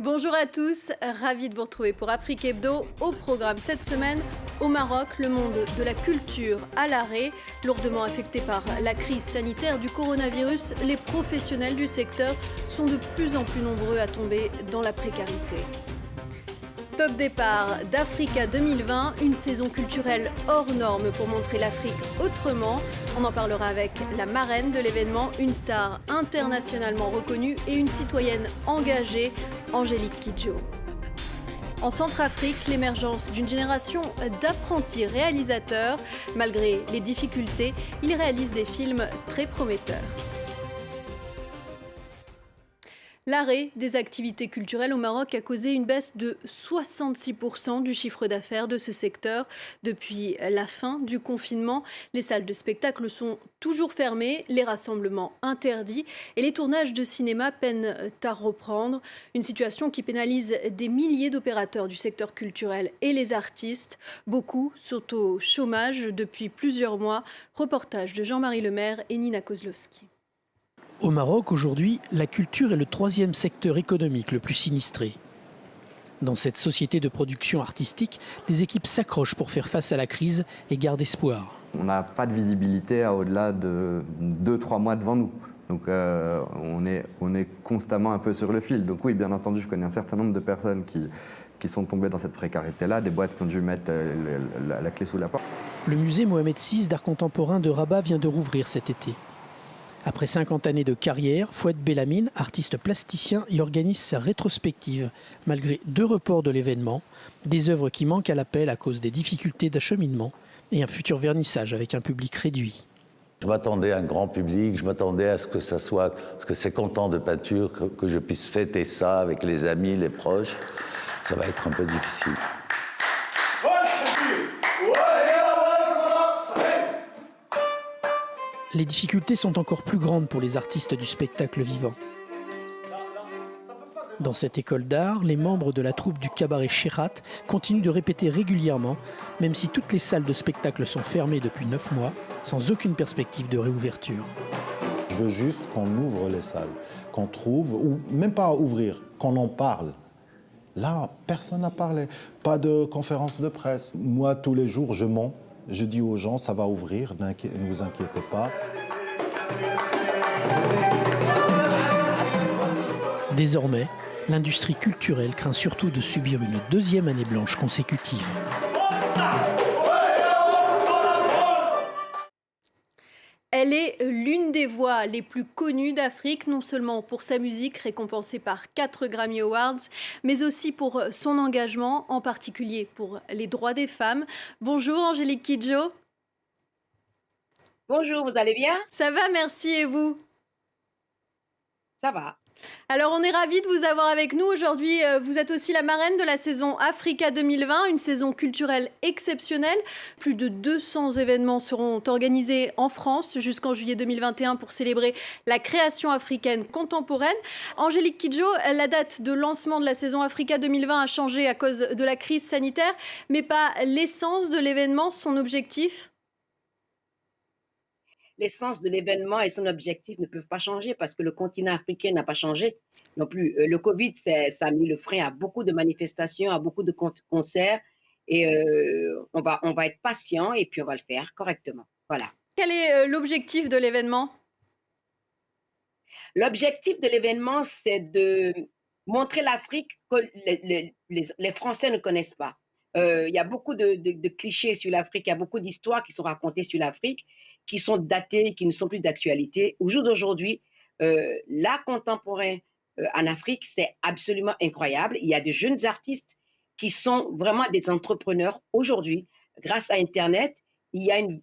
Bonjour à tous, ravi de vous retrouver pour Afrique Hebdo. Au programme cette semaine, au Maroc, le monde de la culture à l'arrêt. Lourdement affecté par la crise sanitaire du coronavirus, les professionnels du secteur sont de plus en plus nombreux à tomber dans la précarité. Top départ d'Africa 2020, une saison culturelle hors norme pour montrer l'Afrique autrement. On en parlera avec la marraine de l'événement, une star internationalement reconnue et une citoyenne engagée, Angélique Kidjo. En Centrafrique, l'émergence d'une génération d'apprentis réalisateurs. Malgré les difficultés, ils réalisent des films très prometteurs. L'arrêt des activités culturelles au Maroc a causé une baisse de 66% du chiffre d'affaires de ce secteur. Depuis la fin du confinement, les salles de spectacle sont toujours fermées, les rassemblements interdits et les tournages de cinéma peinent à reprendre. Une situation qui pénalise des milliers d'opérateurs du secteur culturel et les artistes. Beaucoup sont au chômage depuis plusieurs mois. Reportage de Jean-Marie Lemaire et Nina Kozlowski. Au Maroc, aujourd'hui, la culture est le troisième secteur économique le plus sinistré. Dans cette société de production artistique, les équipes s'accrochent pour faire face à la crise et gardent espoir. On n'a pas de visibilité à au-delà de 2-3 mois devant nous. Donc on est constamment un peu sur le fil. Donc oui, bien entendu, je connais un certain nombre de personnes qui sont tombées dans cette précarité-là, des boîtes qui ont dû mettre la clé sous la porte. Le musée Mohamed VI d'art contemporain de Rabat vient de rouvrir cet été. Après 50 années de carrière, Fouad Bellamine, artiste plasticien, y organise sa rétrospective. Malgré 2 reports de l'événement, des œuvres qui manquent à l'appel à cause des difficultés d'acheminement et un futur vernissage avec un public réduit. Je m'attendais à un grand public, je m'attendais à ce que ça soit, ce que c'est content de peinture, que je puisse fêter ça avec les amis, les proches. Ça va être un peu difficile. Les difficultés sont encore plus grandes pour les artistes du spectacle vivant. Dans cette école d'art, les membres de la troupe du cabaret Chirat continuent de répéter régulièrement, même si toutes les salles de spectacle sont fermées depuis 9 mois, sans aucune perspective de réouverture. Je veux juste qu'on ouvre les salles, qu'on trouve, ou même pas ouvrir, qu'on en parle. Là, personne n'a parlé, pas de conférence de presse. Moi, tous les jours, je mens. Je dis aux gens, ça va ouvrir, ne vous inquiétez pas. Désormais, l'industrie culturelle craint surtout de subir une 2e année blanche consécutive. Elle est l'une des voix les plus connues d'Afrique, non seulement pour sa musique récompensée par 4 Grammy Awards, mais aussi pour son engagement, en particulier pour les droits des femmes. Bonjour Angélique Kidjo. Bonjour, vous allez bien? Ça va, merci, et vous? Ça va. Alors on est ravis de vous avoir avec nous aujourd'hui. Vous êtes aussi la marraine de la saison Africa 2020, une saison culturelle exceptionnelle. Plus de 200 événements seront organisés en France jusqu'en juillet 2021 pour célébrer la création africaine contemporaine. Angélique Kidjo, la date de lancement de la saison Africa 2020 a changé à cause de la crise sanitaire, mais pas l'essence de l'événement, son objectif? L'essence de l'événement et son objectif ne peuvent pas changer parce que le continent africain n'a pas changé non plus. Le Covid, ça a mis le frein à beaucoup de manifestations, à beaucoup de concerts. Et on va être patient et puis on va le faire correctement. Voilà. Quel est l'objectif de l'événement? L'objectif de l'événement, c'est de montrer l'Afrique que les Français ne connaissent pas. Il y a beaucoup de clichés sur l'Afrique, il y a beaucoup d'histoires qui sont racontées sur l'Afrique, qui sont datées, qui ne sont plus d'actualité. Au jour d'aujourd'hui, l'art contemporain en Afrique, c'est absolument incroyable. Il y a de jeunes artistes qui sont vraiment des entrepreneurs aujourd'hui. Grâce à Internet, il y a une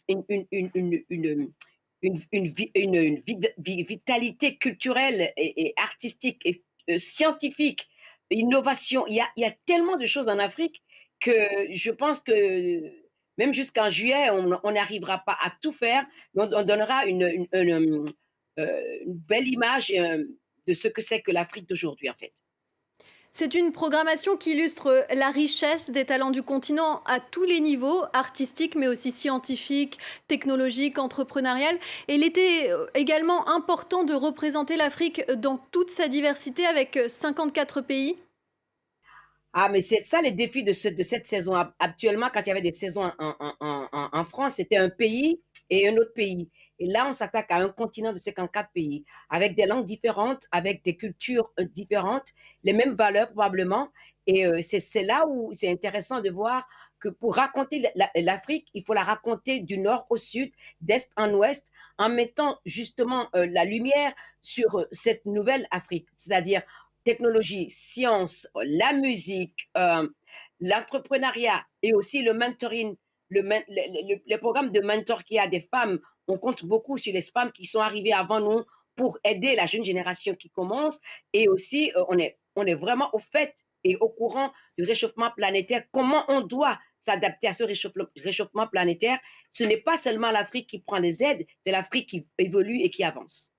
vitalité culturelle et artistique et scientifique, innovation. Il y a tellement de choses en Afrique que je pense que même jusqu'en juillet, on n'arrivera pas à tout faire, mais on donnera une belle image de ce que c'est que l'Afrique d'aujourd'hui, en fait. C'est une programmation qui illustre la richesse des talents du continent à tous les niveaux, artistiques mais aussi scientifiques, technologiques, entrepreneuriales. Et il était également important de représenter l'Afrique dans toute sa diversité avec 54 pays. Ah, mais c'est ça les défis de cette saison. Actuellement, quand il y avait des saisons en France, c'était un pays et un autre pays. Et là, on s'attaque à un continent de 54 pays, avec des langues différentes, avec des cultures différentes, les mêmes valeurs probablement. Et c'est là où c'est intéressant de voir que pour raconter l'Afrique, il faut la raconter du nord au sud, d'est en ouest, en mettant justement la lumière sur cette nouvelle Afrique, c'est-à-dire technologie, science, la musique, l'entrepreneuriat et aussi le mentoring, les programmes de mentor qu'il y a des femmes. On compte beaucoup sur les femmes qui sont arrivées avant nous pour aider la jeune génération qui commence. Et aussi, on est vraiment au fait et au courant du réchauffement planétaire, comment on doit s'adapter à ce réchauffement planétaire. Ce n'est pas seulement l'Afrique qui prend les aides, c'est l'Afrique qui évolue et qui avance.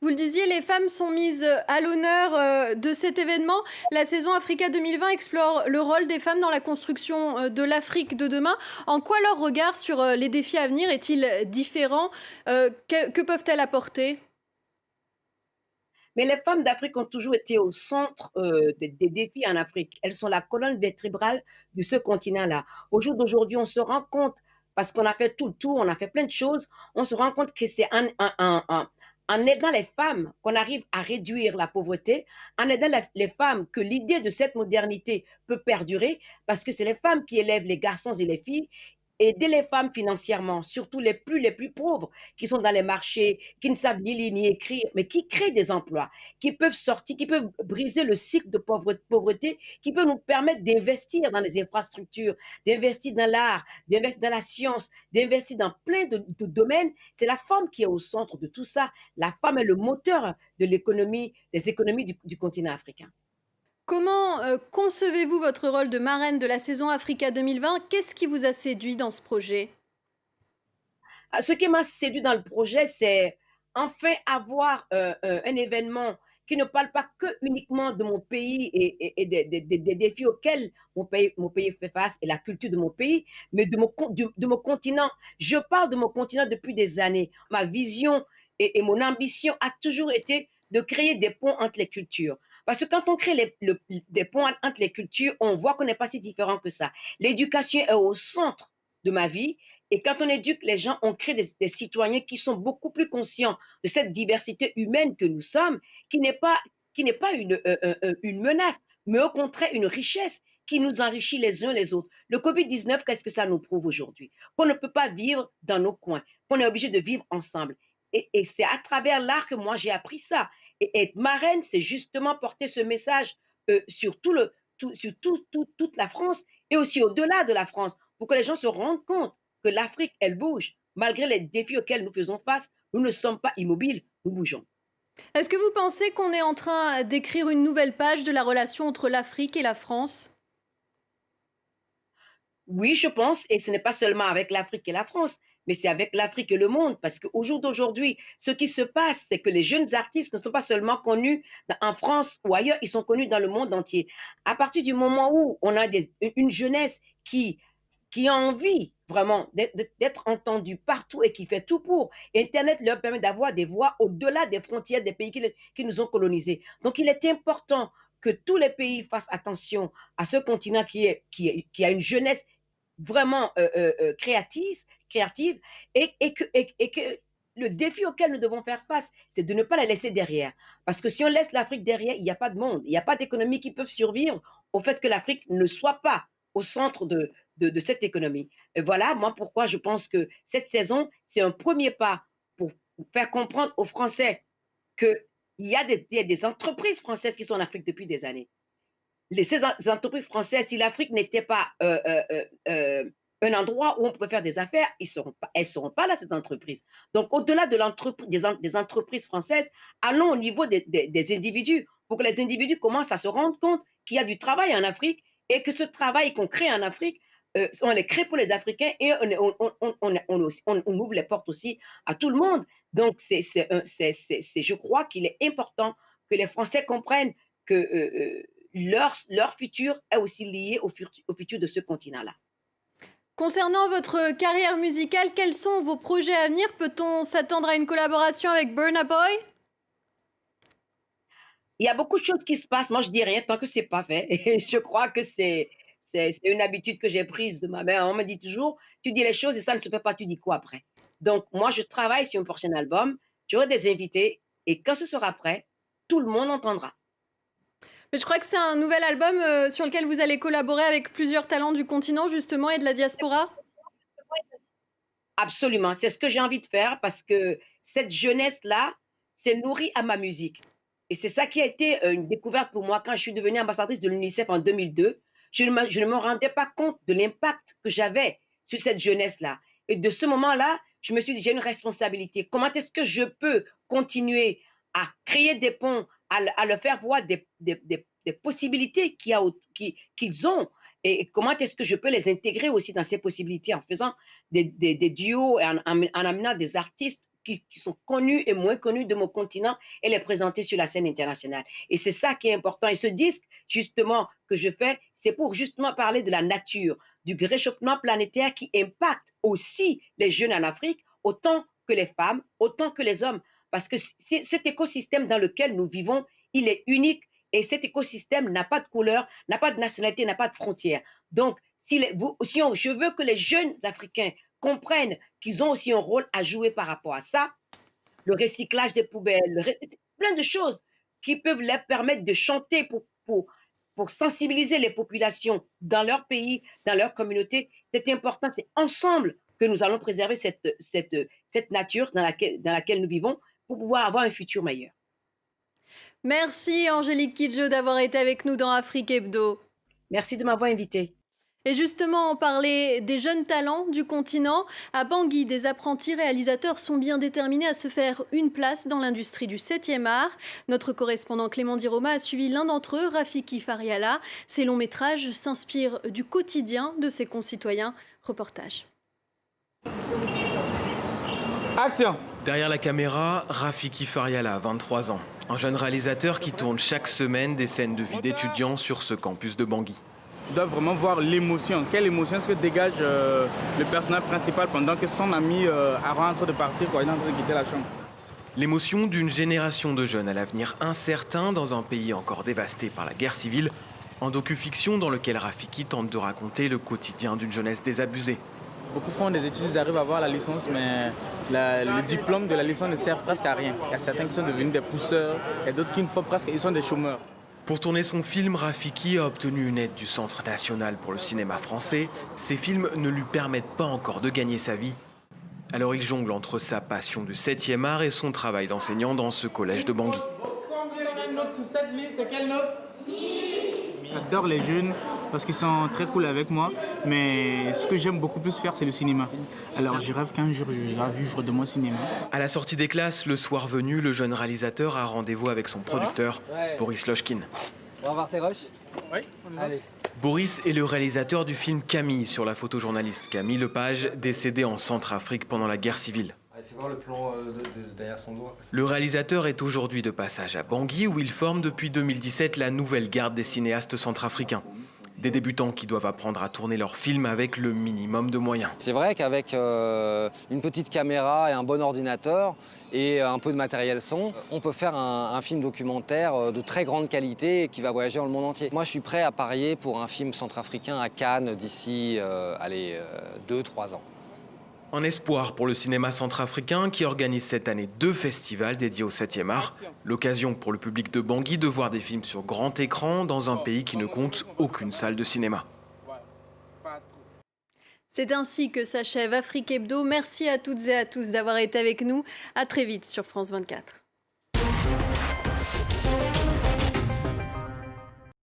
Vous le disiez, les femmes sont mises à l'honneur de cet événement. La saison Africa 2020 explore le rôle des femmes dans la construction de l'Afrique de demain. En quoi leur regard sur les défis à venir est-il différent? Que peuvent-elles apporter? Mais les femmes d'Afrique ont toujours été au centre des défis en Afrique. Elles sont la colonne vertébrale de ce continent-là. Au jour d'aujourd'hui, on se rend compte, parce qu'on a fait tout le tour, on a fait plein de choses, on se rend compte que c'est en aidant les femmes qu'on arrive à réduire la pauvreté, en aidant les femmes que l'idée de cette modernité peut perdurer, parce que c'est les femmes qui élèvent les garçons et les filles. Aider les femmes financièrement, surtout les plus pauvres, qui sont dans les marchés, qui ne savent ni lire ni écrire, mais qui créent des emplois, qui peuvent sortir, qui peuvent briser le cycle de pauvreté, qui peuvent nous permettre d'investir dans les infrastructures, d'investir dans l'art, d'investir dans la science, d'investir dans plein de domaines. C'est la femme qui est au centre de tout ça. La femme est le moteur de l'économie, des économies du continent africain. Comment concevez-vous votre rôle de marraine de la saison Africa 2020? Qu'est-ce qui vous a séduit dans ce projet? Ah, ce qui m'a séduit dans le projet, c'est enfin avoir un événement qui ne parle pas que uniquement de mon pays et des défis auxquels mon pays fait face et la culture de mon pays, mais de mon continent. Je parle de mon continent depuis des années. Ma vision et mon ambition a toujours été de créer des ponts entre les cultures. Parce que quand on crée des ponts entre les cultures, on voit qu'on n'est pas si différent que ça. L'éducation est au centre de ma vie et quand on éduque les gens, on crée des citoyens qui sont beaucoup plus conscients de cette diversité humaine que nous sommes, qui n'est pas une menace, mais au contraire une richesse qui nous enrichit les uns les autres. Le Covid-19, qu'est-ce que ça nous prouve aujourd'hui? Qu'on ne peut pas vivre dans nos coins, qu'on est obligé de vivre ensemble. Et c'est à travers l'art que moi j'ai appris ça. Et être marraine, c'est justement porter ce message sur, toute la France et aussi au-delà de la France, pour que les gens se rendent compte que l'Afrique, elle bouge. Malgré les défis auxquels nous faisons face, nous ne sommes pas immobiles, nous bougeons. Est-ce que vous pensez qu'on est en train d'écrire une nouvelle page de la relation entre l'Afrique et la France? Oui, je pense, et ce n'est pas seulement avec l'Afrique et la France, mais c'est avec l'Afrique et le monde, parce qu'au jour d'aujourd'hui, ce qui se passe, c'est que les jeunes artistes ne sont pas seulement connus en France ou ailleurs, ils sont connus dans le monde entier. À partir du moment où on a une jeunesse qui a envie vraiment d'être entendue partout et qui fait tout pour, Internet leur permet d'avoir des voix au-delà des frontières des pays qui nous ont colonisés. Donc, il est important que tous les pays fassent attention à ce continent qui a une jeunesse vraiment créative et que le défi auquel nous devons faire face, c'est de ne pas la laisser derrière. Parce que si on laisse l'Afrique derrière, il n'y a pas de monde, il n'y a pas d'économie qui peut survivre au fait que l'Afrique ne soit pas au centre de cette économie. Et voilà, moi, pourquoi je pense que cette saison, c'est un premier pas pour faire comprendre aux Français qu'il y a des entreprises françaises qui sont en Afrique depuis des années. Ces entreprises françaises, si l'Afrique n'était pas un endroit où on pouvait faire des affaires, elles ne seront pas là, ces entreprises. Donc, au-delà des entreprises françaises, allons au niveau des individus pour que les individus commencent à se rendre compte qu'il y a du travail en Afrique et que ce travail qu'on crée en Afrique, on les crée pour les Africains et on ouvre les portes aussi à tout le monde. Donc, je crois qu'il est important que les Français comprennent que leur futur est aussi lié au futur de ce continent-là. Concernant votre carrière musicale, quels sont vos projets à venir? Peut-on s'attendre à une collaboration avec Burna Boy? Il y a beaucoup de choses qui se passent. Moi, je dis rien tant que c'est pas fait. Et je crois que c'est une habitude que j'ai prise de ma mère. On me dit toujours: «Tu dis les choses et ça ne se fait pas, tu dis quoi après?» Donc moi, je travaille sur un prochain album, j'aurai des invités et quand ce sera prêt, tout le monde entendra. Mais je crois que c'est un nouvel album sur lequel vous allez collaborer avec plusieurs talents du continent justement et de la diaspora. Absolument, c'est ce que j'ai envie de faire parce que cette jeunesse-là s'est nourrie à ma musique et c'est ça qui a été, une découverte pour moi quand je suis devenue ambassadrice de l'UNICEF en 2002. Je ne me rendais pas compte de l'impact que j'avais sur cette jeunesse-là et de ce moment-là, je me suis dit: «J'ai une responsabilité. Comment est-ce que je peux continuer à créer des ponts, à leur faire voir des possibilités qu'ils ont et comment est-ce que je peux les intégrer aussi dans ces possibilités en faisant des duos et en amenant des artistes qui sont connus et moins connus de mon continent et les présenter sur la scène internationale. Et c'est ça qui est important. Et ce disque, justement, que je fais, c'est pour justement parler de la nature, du réchauffement planétaire qui impacte aussi les jeunes en Afrique, autant que les femmes, autant que les hommes. Parce que cet écosystème dans lequel nous vivons, il est unique et cet écosystème n'a pas de couleur, n'a pas de nationalité, n'a pas de frontières. Donc, je veux que les jeunes Africains comprennent qu'ils ont aussi un rôle à jouer par rapport à ça, le recyclage des poubelles, plein de choses qui peuvent leur permettre de chanter pour sensibiliser les populations dans leur pays, dans leur communauté. C'est important, c'est ensemble que nous allons préserver cette nature dans laquelle nous vivons pour pouvoir avoir un futur meilleur. Merci Angélique Kidjo d'avoir été avec nous dans Afrique Hebdo. Merci de m'avoir invitée. Et justement, on parlait des jeunes talents du continent. À Bangui, des apprentis réalisateurs sont bien déterminés à se faire une place dans l'industrie du 7e art. Notre correspondant Clément Diroma a suivi l'un d'entre eux, Rafiki Fariala. Ses longs métrages s'inspirent du quotidien de ses concitoyens. Reportage. Action! Derrière la caméra, Rafiki Fariala, 23 ans. Un jeune réalisateur qui tourne chaque semaine des scènes de vie d'étudiants sur ce campus de Bangui. On doit vraiment voir l'émotion. Quelle émotion est-ce que dégage le personnage principal pendant que son ami Aaron est en train de partir, il est en train de quitter la chambre. L'émotion d'une génération de jeunes à l'avenir incertain dans un pays encore dévasté par la guerre civile. Un docu-fiction dans lequel Rafiki tente de raconter le quotidien d'une jeunesse désabusée. Beaucoup font des études, ils arrivent à avoir la licence, mais le diplôme de la licence ne sert presque à rien. Il y a certains qui sont devenus des pousseurs et d'autres qui ne font presque, ils sont des chômeurs. Pour tourner son film, Rafiki a obtenu une aide du Centre national pour le cinéma français. Ces films ne lui permettent pas encore de gagner sa vie. Alors il jongle entre sa passion du 7e art et son travail d'enseignant dans ce collège de Bangui. J'adore les jeunes parce qu'ils sont très cool avec moi, mais ce que j'aime beaucoup plus faire, c'est le cinéma. Alors je rêve qu'un jour, je vais vivre de mon cinéma. À la sortie des classes, le soir venu, le jeune réalisateur a rendez-vous avec son producteur, Boris Lochkin. On va voir tes rushs? Oui, allez. Boris est le réalisateur du film Camille sur la photojournaliste Camille Lepage, décédée en Centrafrique pendant la guerre civile. Fais voir le plan derrière son doigt. Le réalisateur est aujourd'hui de passage à Bangui où il forme depuis 2017 la nouvelle garde des cinéastes centrafricains. Des débutants qui doivent apprendre à tourner leurs films avec le minimum de moyens. C'est vrai qu'avec une petite caméra et un bon ordinateur et un peu de matériel son, on peut faire un film documentaire de très grande qualité qui va voyager dans le monde entier. Moi, je suis prêt à parier pour un film centrafricain à Cannes d'ici 2-3 ans. Un espoir pour le cinéma centrafricain qui organise cette année 2 festivals dédiés au 7e art. L'occasion pour le public de Bangui de voir des films sur grand écran dans un pays qui ne compte aucune salle de cinéma. C'est ainsi que s'achève Afrique Hebdo. Merci à toutes et à tous d'avoir été avec nous. À très vite sur France 24.